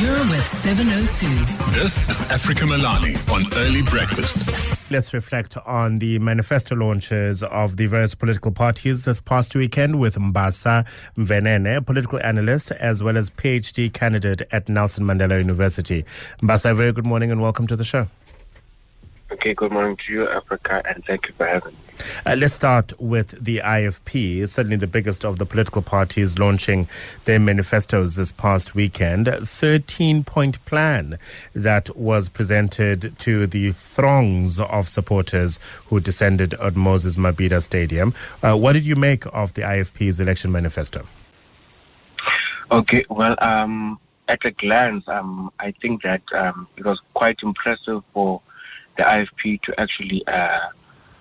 You're with 702. This is Africa Melanie on Early Breakfast. Let's reflect on the manifesto launches of the various political parties this past weekend with Mbasa Mvenene, political analyst, as well as PhD candidate at Nelson Mandela University. Mbasa, very good morning and welcome to the show. Okay, good morning to you, Africa, and thank you for having me. Let's start with the IFP, certainly the biggest of the political parties launching their manifestos this past weekend. 13-point plan that was presented to the throngs of supporters who descended at Moses Mabhida Stadium. What did you make of the IFP's election manifesto? Okay, well, at a glance, I think that it was quite impressive for the IFP to actually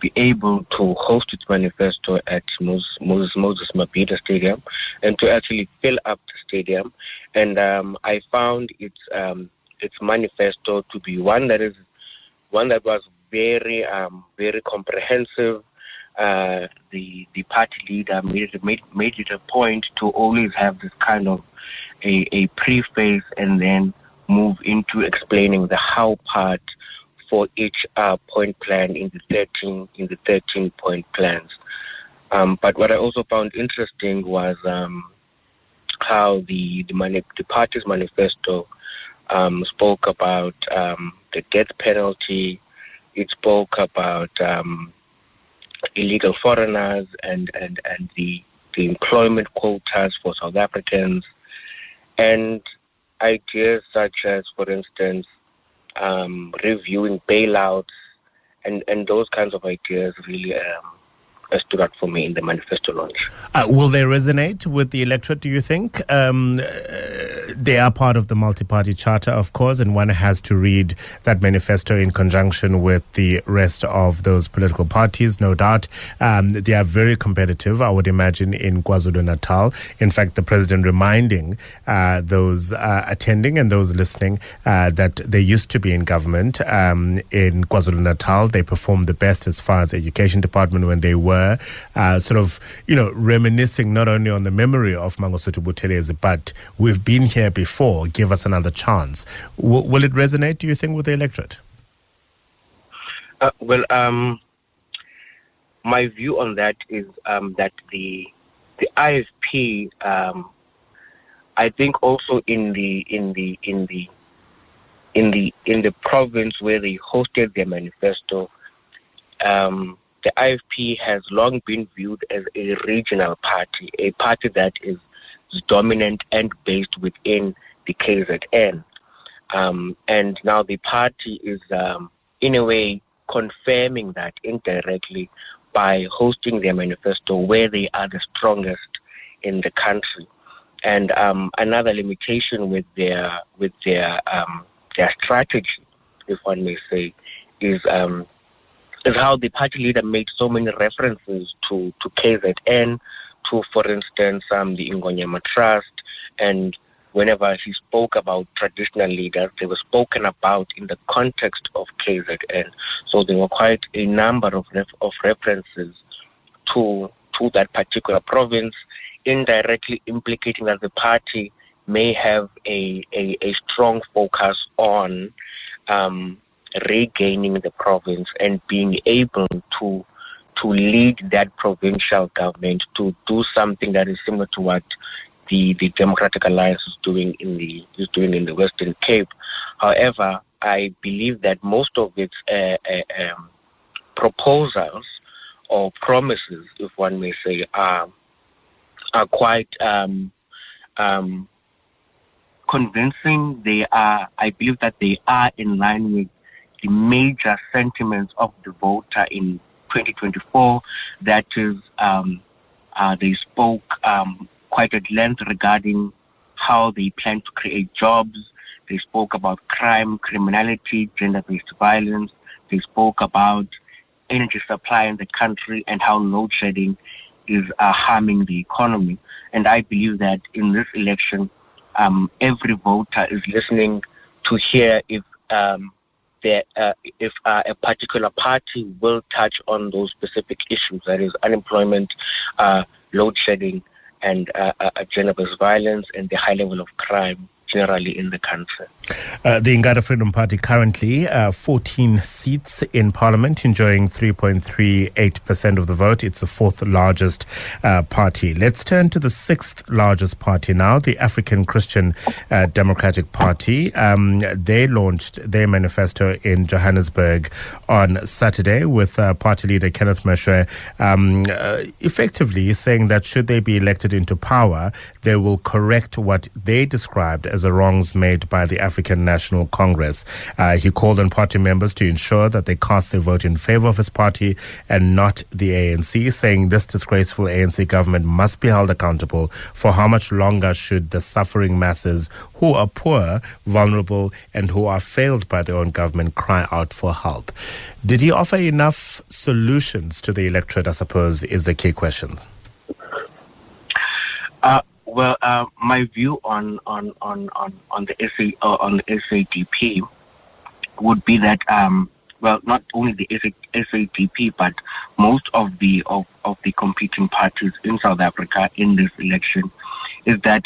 be able to host its manifesto at Moses Mabhida Stadium and to actually fill up the stadium. And I found its manifesto to be one that was very very comprehensive. The party leader made it a point to always have this kind of a preface and then move into explaining the how part for each point plan in the 13-point plans. But what I also found interesting was how the party's manifesto spoke about the death penalty. It spoke about illegal foreigners and the employment quotas for South Africans, and ideas such as, for instance, reviewing bailouts and those kinds of ideas really stood out for me in the manifesto launch. Will they resonate with the electorate, do you think? They are part of the multi-party charter, of course, and one has to read that manifesto in conjunction with the rest of those political parties, no doubt. They are very competitive, I would imagine, in KwaZulu-Natal. In fact, the president reminding those attending and those listening that they used to be in government in KwaZulu-Natal. They performed the best as far as education department when they were reminiscing not only on the memory of Mangosuthu Buthelezi, but we've been here before, give us another chance. Will it resonate, do you think, with the electorate? My view on that is that the IFP, I think also in the province where they hosted their manifesto, the IFP has long been viewed as a regional party, a party that is dominant and based within the KZN. And now the party is, in a way, confirming that indirectly by hosting their manifesto where they are the strongest in the country. And another limitation with their strategy, if one may say, is how the party leader made so many references to KZN, to, for instance, the Ingonyama Trust, and whenever he spoke about traditional leaders, they were spoken about in the context of KZN. So there were quite a number of references to that particular province, indirectly implicating that the party may have a strong focus on regaining the province and being able to lead that provincial government to do something that is similar to what the Democratic Alliance is doing in the Western Cape. However, I believe that most of its proposals or promises, if one may say, are quite convincing. I believe that they are in line with the major sentiments of the voter in 2024. That is, they spoke quite at length regarding how they plan to create jobs. They spoke about crime, criminality, gender-based violence. They spoke about energy supply in the country and how load shedding is harming the economy. And I believe that in this election, every voter is listening to hear if a particular party will touch on those specific issues, that is unemployment, load shedding, and gender-based violence, and the high level of crime generally in the country. The Ingada Freedom Party currently 14 seats in Parliament, enjoying 3.38% of the vote. It's the fourth largest party. Let's turn to the sixth largest party now, the African Christian Democratic Party. They launched their manifesto in Johannesburg on Saturday with party leader Kenneth Mashwe effectively saying that should they be elected into power, they will correct what they described as the wrongs made by the African National Congress. He called on party members to ensure that they cast their vote in favor of his party and not the ANC, saying this disgraceful ANC government must be held accountable for how much longer should the suffering masses who are poor, vulnerable, and who are failed by their own government cry out for help. Did he offer enough solutions to the electorate, I suppose, is the key question. My view on the SADP would be that not only the SADP but most of the competing parties in South Africa in this election is that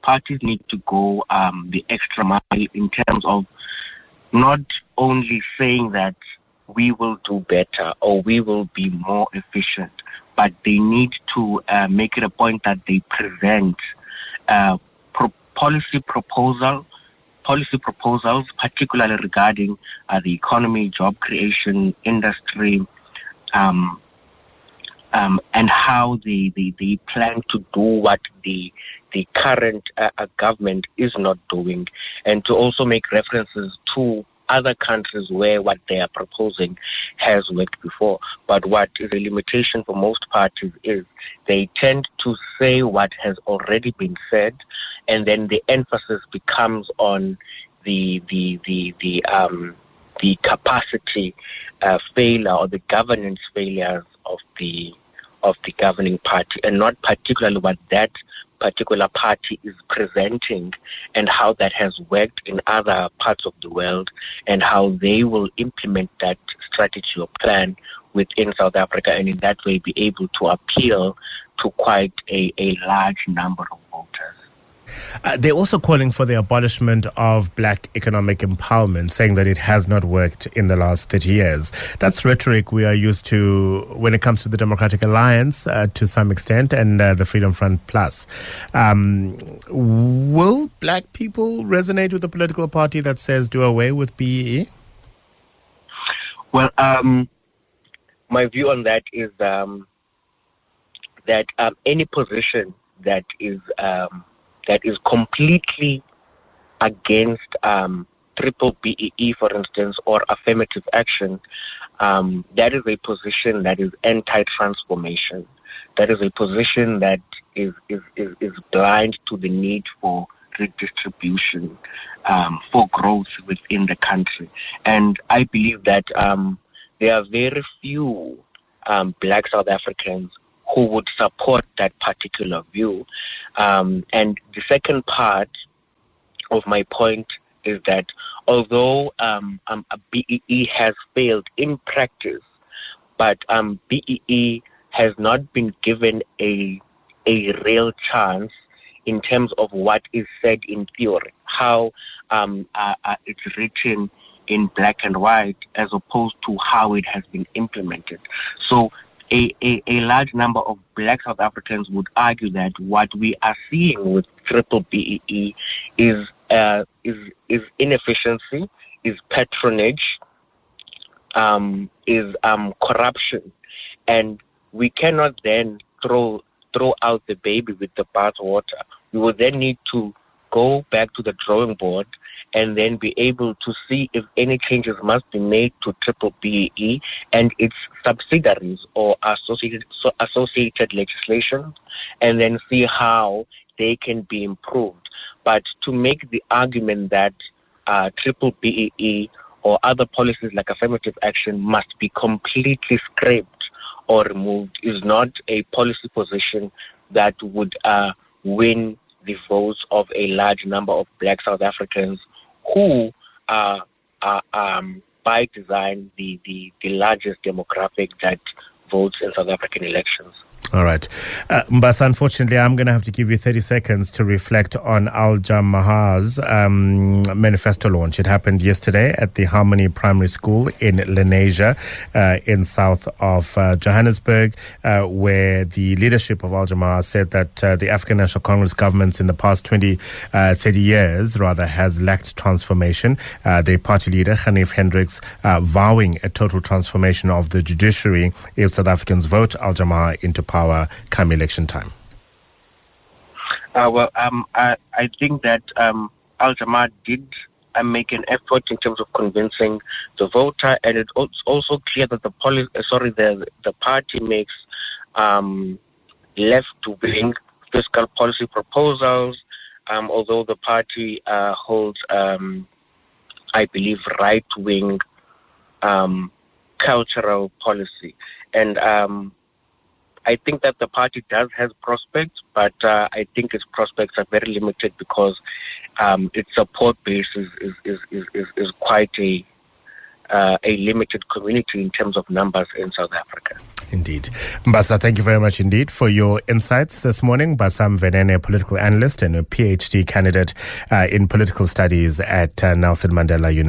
parties need to go the extra mile in terms of not only saying that we will do better or we will be more efficient, but they need to make it a point that they present policy proposals, particularly regarding the economy, job creation, industry, and how they plan to do what the current government is not doing, and to also make references to other countries where what they are proposing has worked before. But what is a limitation for most parties is they tend to say what has already been said, and then the emphasis becomes on the capacity failure or the governance failures of the governing party, and not particularly what that particular party is presenting and how that has worked in other parts of the world and how they will implement that strategy or plan within South Africa, and in that way be able to appeal to quite a large number of voters. They're also calling for the abolishment of black economic empowerment, saying that it has not worked in the last 30 years. That's rhetoric we are used to when it comes to the Democratic Alliance to some extent and the Freedom Front Plus. Will black people resonate with a political party that says do away with BEE? Well, my view on that is that any position that is completely against triple BEE, for instance, or affirmative action, that is a position that is anti-transformation. That is a position that is blind to the need for redistribution, for growth within the country. And I believe that there are very few black South Africans who would support that particular view. And the second part of my point is that although BEE has failed in practice, but BEE has not been given a real chance in terms of what is said in theory, how it's written in black and white as opposed to how it has been implemented. So a large number of black South Africans would argue that what we are seeing with triple BEE is inefficiency, is patronage, is corruption, and we cannot then throw out the baby with the bathwater. We will then need to go back to the drawing board and then be able to see if any changes must be made to triple BEE and its subsidiaries or associated legislation, and then see how they can be improved. But to make the argument that triple BEE or other policies like affirmative action must be completely scrapped or removed is not a policy position that would win the votes of a large number of black South Africans who are by design the largest demographic that votes in South African elections. All right. Mbasa, unfortunately, I'm going to have to give you 30 seconds to reflect on Al-Jama-ah's manifesto launch. It happened yesterday at the Harmony Primary School in Lenasia, in south of Johannesburg, where the leadership of Al-Jama-ah said that the African National Congress governments in the past 30 years, rather, has lacked transformation. Their party leader, Hanif Hendricks, vowing a total transformation of the judiciary if South Africans vote Al-Jama-ah into power come election time. I think that Al-Jama-ah did make an effort in terms of convincing the voter, and it's also clear that the party makes left-wing fiscal policy proposals, although the party holds, I believe, right-wing cultural policy. And I think that the party does have prospects, but I think its prospects are very limited because its support base is quite a limited community in terms of numbers in South Africa. Indeed. Mbasa, thank you very much indeed for your insights this morning. Mbasa Mvenene, a political analyst and a PhD candidate in political studies at Nelson Mandela University.